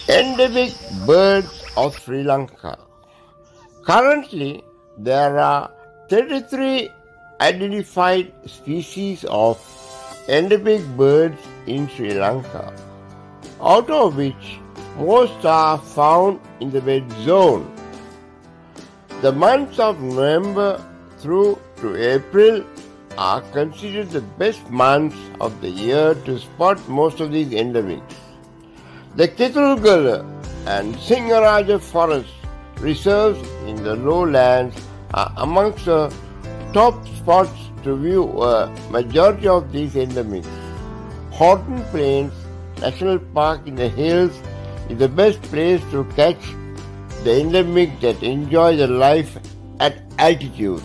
Endemic birds of Sri Lanka. Currently, there are 33 identified species of endemic birds in Sri Lanka, out of which most are found in the red zone. The months of November through to April are considered the best months of the year to spot most of these endemics. The Kitulgala and Singaraja forest reserves in the lowlands are amongst the top spots to view a majority of these endemics. Horton Plains National Park in the hills is the best place to catch the endemic that enjoy the life at altitude.